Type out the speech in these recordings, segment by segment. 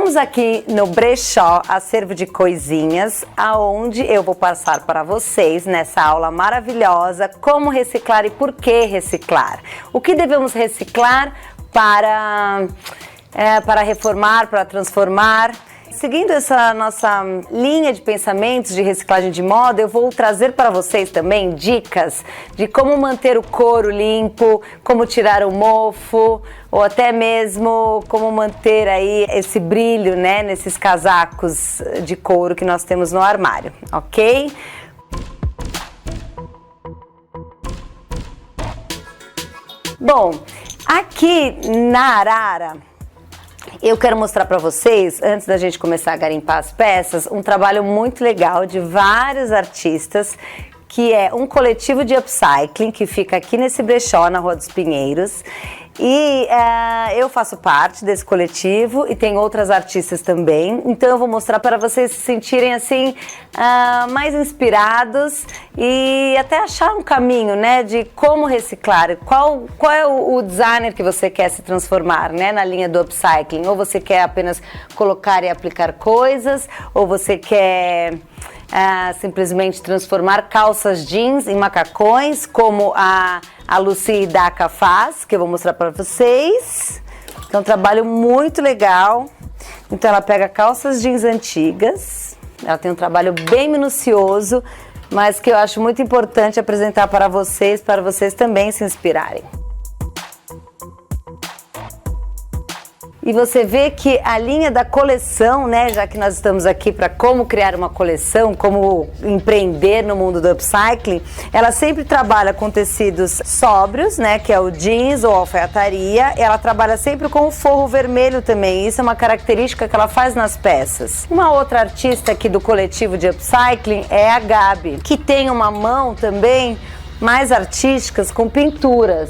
Estamos aqui no Brechó Acervo de Coisinhas, aonde eu vou passar para vocês, nessa aula maravilhosa, como reciclar e por que reciclar. O que devemos reciclar para reformar, para transformar. Seguindo essa nossa linha de pensamentos de reciclagem de moda, eu vou trazer para vocês também dicas de como manter o couro limpo, como tirar o mofo, ou até mesmo como manter aí esse brilho, né, nesses casacos de couro que nós temos no armário, ok? Bom, aqui na Arara, eu quero mostrar para vocês, antes da gente começar a garimpar as peças, um trabalho muito legal de vários artistas, que é um coletivo de upcycling, que fica aqui nesse brechó, na Rua dos Pinheiros. E eu faço parte desse coletivo e tem outras artistas também, então eu vou mostrar para vocês se sentirem assim mais inspirados e até achar um caminho, né, de como reciclar, qual é o designer que você quer se transformar, né, na linha do upcycling, ou você quer apenas colocar e aplicar coisas, ou você quer simplesmente transformar calças jeans em macacões, como a Lucy Daca faz, que eu vou mostrar para vocês. É um trabalho muito legal. Então ela pega calças jeans antigas, ela tem um trabalho bem minucioso, mas que eu acho muito importante apresentar para vocês também se inspirarem. E você vê que a linha da coleção, né, já que nós estamos aqui para como criar uma coleção, como empreender no mundo do upcycling, ela sempre trabalha com tecidos sóbrios, né, que é o jeans ou alfaiataria. Ela trabalha sempre com o forro vermelho também, isso é uma característica que ela faz nas peças. Uma outra artista aqui do coletivo de upcycling é a Gabi, que tem uma mão também mais artísticas com pinturas.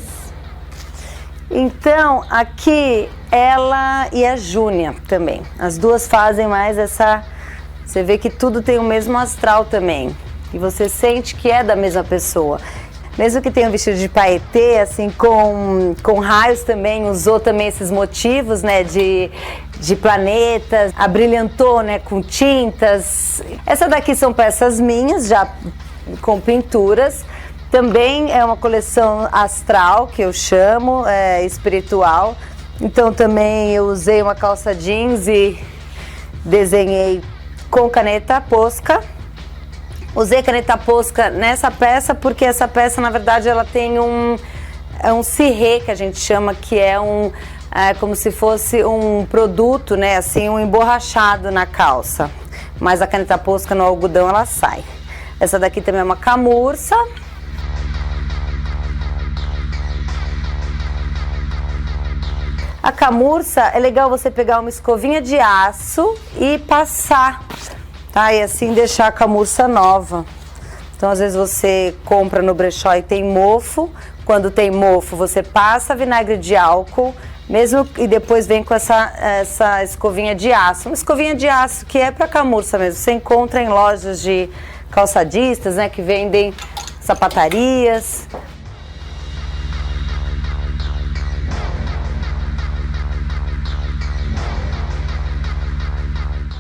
Então, aqui ela e a Júnia também. As duas fazem mais essa... Você vê que tudo tem o mesmo astral também. E você sente que é da mesma pessoa. Mesmo que tenha um vestido de paetê, assim, com raios também, usou também esses motivos, né, de planetas, abrilhantou, né, com tintas. Essa daqui são peças minhas, já com pinturas. Também é uma coleção astral, que eu chamo, espiritual. Então também eu usei uma calça jeans e desenhei com caneta Posca. Usei caneta Posca nessa peça porque essa peça, na verdade, ela tem um cirrê, que a gente chama, que é como se fosse um produto, né, assim, um emborrachado na calça. Mas a caneta Posca no algodão, ela sai. Essa daqui também é uma camurça. A camurça, é legal você pegar uma escovinha de aço e passar, tá? E assim deixar a camurça nova. Então, às vezes você compra no brechó e tem mofo. Quando tem mofo, você passa vinagre de álcool, mesmo, e depois vem com essa escovinha de aço. Uma escovinha de aço que é para camurça mesmo. Você encontra em lojas de calçadistas, né, que vendem sapatarias.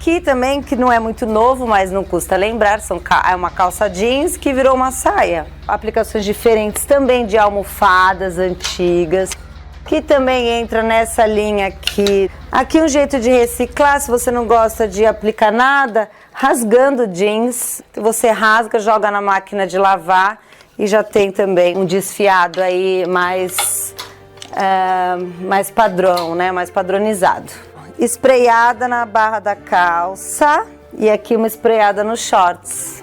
Aqui também, que não é muito novo, mas não custa lembrar, é uma calça jeans que virou uma saia. Aplicações diferentes também de almofadas antigas, que também entra nessa linha aqui. Aqui um jeito de reciclar, se você não gosta de aplicar nada, rasgando jeans. Você rasga, joga na máquina de lavar e já tem também um desfiado aí mais padrão, né? Mais padronizado. Espraiada na barra da calça e aqui uma espraiada nos shorts.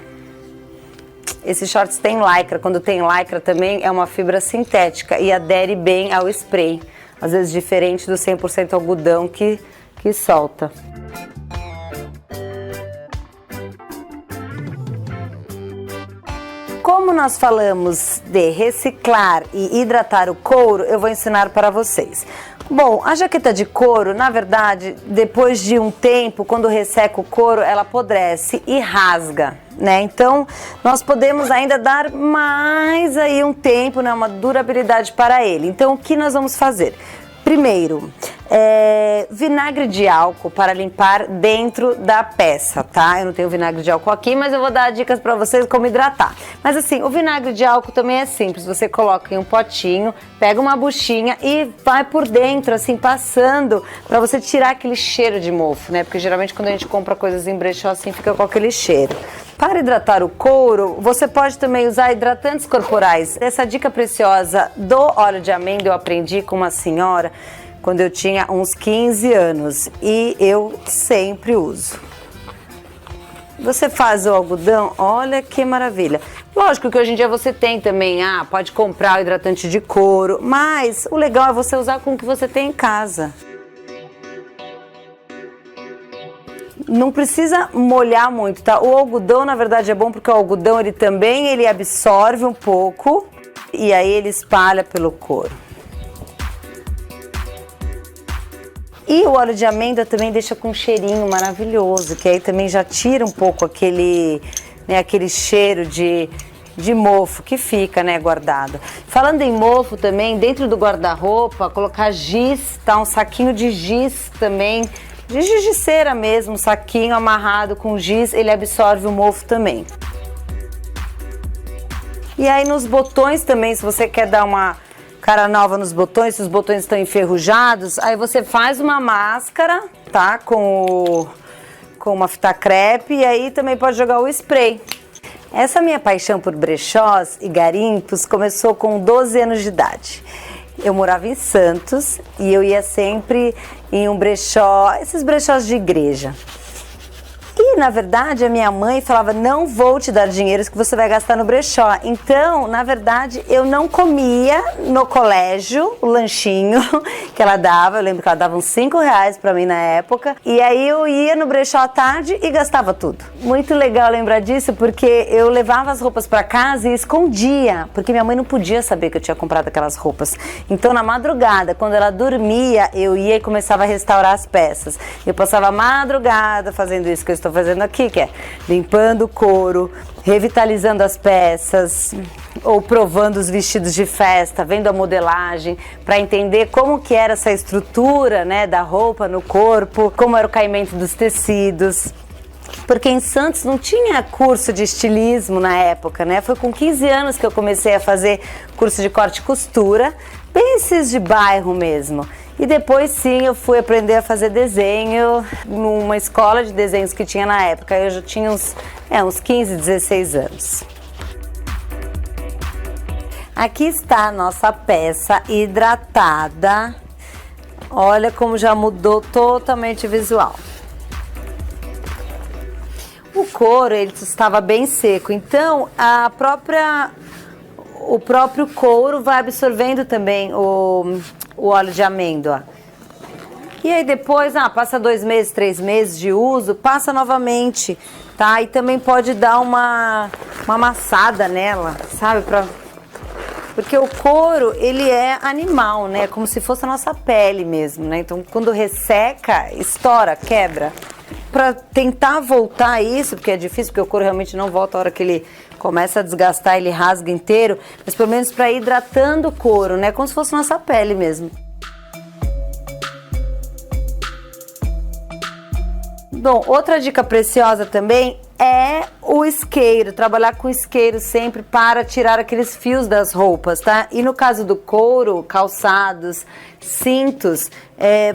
Esses shorts tem lycra, quando tem lycra também é uma fibra sintética e adere bem ao spray. Às vezes diferente do 100% algodão que solta. Como nós falamos de reciclar e hidratar o couro, eu vou ensinar para vocês. Bom, a jaqueta de couro, na verdade, depois de um tempo, quando resseca o couro, ela apodrece e rasga, né? Então, nós podemos ainda dar mais aí um tempo, né? Uma durabilidade para ele. Então, o que nós vamos fazer? Primeiro, vinagre de álcool para limpar dentro da peça, tá? Eu não tenho vinagre de álcool aqui, mas eu vou dar dicas para vocês como hidratar. Mas assim, o vinagre de álcool também é simples. Você coloca em um potinho, pega uma buchinha e vai por dentro, assim, passando, para você tirar aquele cheiro de mofo, né? Porque geralmente quando a gente compra coisas em brechó, assim, fica com aquele cheiro. Para hidratar o couro, você pode também usar hidratantes corporais. Essa dica preciosa do óleo de amêndoa eu aprendi com uma senhora quando eu tinha uns 15 anos e eu sempre uso. Você faz o algodão, olha que maravilha. Lógico que hoje em dia você tem também, pode comprar o hidratante de couro, mas o legal é você usar com o que você tem em casa. Não precisa molhar muito, tá? O algodão, na verdade, é bom porque o algodão, ele absorve um pouco e aí ele espalha pelo couro. E o óleo de amêndoa também deixa com um cheirinho maravilhoso, que aí também já tira um pouco aquele cheiro de mofo que fica, né, guardado. Falando em mofo também, dentro do guarda-roupa, colocar giz, tá? Um saquinho de giz também, de giz de cera mesmo, um saquinho amarrado com giz, ele absorve o mofo também. E aí nos botões também, se você quer dar uma cara nova nos botões, se os botões estão enferrujados, aí você faz uma máscara, tá? Com uma fita crepe e aí também pode jogar o spray. Essa minha paixão por brechós e garimpos começou com 12 anos de idade. Eu morava em Santos e eu ia sempre em um brechó, esses brechós de igreja. E, na verdade, a minha mãe falava, não vou te dar dinheiro que você vai gastar no brechó. Então, na verdade, eu não comia no colégio o lanchinho que ela dava. Eu lembro que ela dava uns R$5 pra mim na época. E aí eu ia no brechó à tarde e gastava tudo. Muito legal lembrar disso, porque eu levava as roupas pra casa e escondia. Porque minha mãe não podia saber que eu tinha comprado aquelas roupas. Então, na madrugada, quando ela dormia, eu ia e começava a restaurar as peças. Eu passava a madrugada fazendo isso que eu estou fazendo aqui, que é limpando o couro, revitalizando as peças, ou provando os vestidos de festa, vendo a modelagem, para entender como que era essa estrutura, né, da roupa no corpo, como era o caimento dos tecidos. Porque em Santos não tinha curso de estilismo na época, né? Foi com 15 anos que eu comecei a fazer curso de corte e costura, bem esses de bairro mesmo. E depois sim eu fui aprender a fazer desenho numa escola de desenhos que tinha na época. Eu já tinha uns 15, 16 anos. Aqui está a nossa peça hidratada. Olha como já mudou totalmente o visual. O couro ele estava bem seco, então o próprio couro vai absorvendo também o óleo de amêndoa. E aí depois, passa 2 meses, 3 meses de uso, passa novamente, tá? E também pode dar uma amassada nela, sabe? Porque o couro, ele é animal, né? Como se fosse a nossa pele mesmo, né? Então, quando resseca, estoura, quebra. Para tentar voltar isso, porque é difícil, porque o couro realmente não volta a hora que ele começa a desgastar, ele rasga inteiro, mas pelo menos para ir hidratando o couro, né? Como se fosse nossa pele mesmo. Bom, outra dica preciosa também é o isqueiro, trabalhar com isqueiro sempre para tirar aqueles fios das roupas, tá? E no caso do couro, calçados, cintos,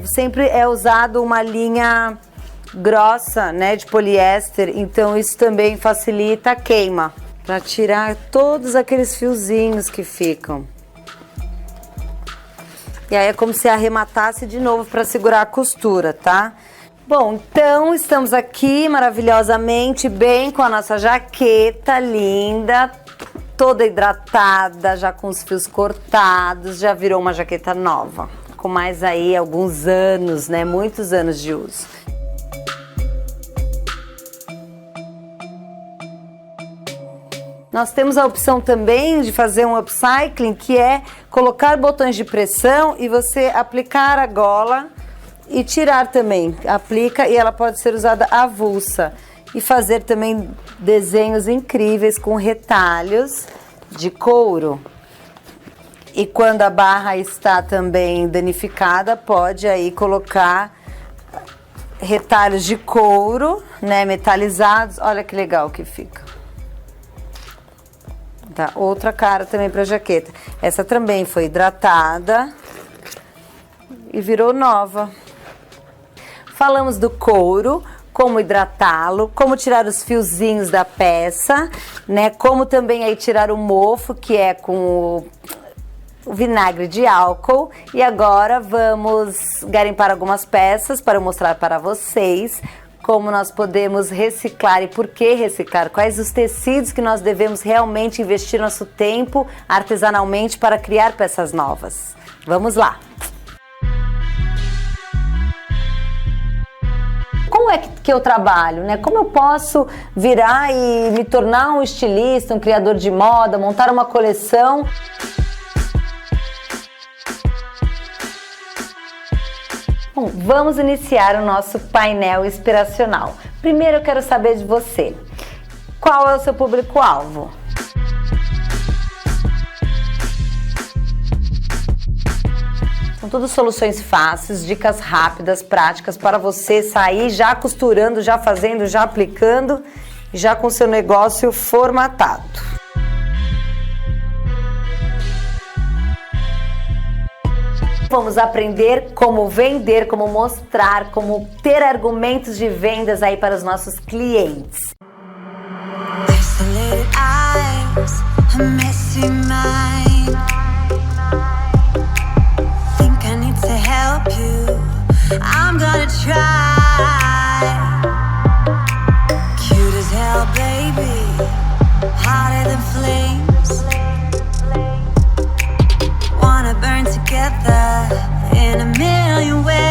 sempre é usado uma linha grossa, né, de poliéster, então isso também facilita a queima, para tirar todos aqueles fiozinhos que ficam. E aí é como se arrematasse de novo para segurar a costura, tá? Bom, então estamos aqui maravilhosamente bem com a nossa jaqueta linda, toda hidratada, já com os fios cortados, já virou uma jaqueta nova, com mais aí alguns anos, né, muitos anos de uso. Nós temos a opção também de fazer um upcycling, que é colocar botões de pressão e você aplicar a gola e tirar também. Aplica e ela pode ser usada avulsa. E fazer também desenhos incríveis com retalhos de couro. E quando a barra está também danificada, pode aí colocar retalhos de couro, né, metalizados. Olha que legal que fica. Tá, outra cara também para jaqueta. Essa também foi hidratada e virou nova. Falamos do couro, como hidratá-lo, como tirar os fiozinhos da peça, né? Como também aí tirar o mofo, que é com o vinagre de álcool. E agora vamos garimpar algumas peças para eu mostrar para vocês como nós podemos reciclar e por que reciclar, quais os tecidos que nós devemos realmente investir nosso tempo artesanalmente para criar peças novas. Vamos lá! Como é que eu trabalho, né? Como eu posso virar e me tornar um estilista, um criador de moda, montar uma coleção? Bom, vamos iniciar o nosso painel inspiracional. Primeiro eu quero saber de você. Qual é o seu público-alvo? São tudo soluções fáceis, dicas rápidas, práticas para você sair já costurando, já fazendo, já aplicando, já com seu negócio formatado. Vamos aprender como vender, como mostrar, como ter argumentos de vendas aí para os nossos clientes. I'm gonna try. Cute as hell, baby. Hotter than flames. Wanna burn together in a million ways.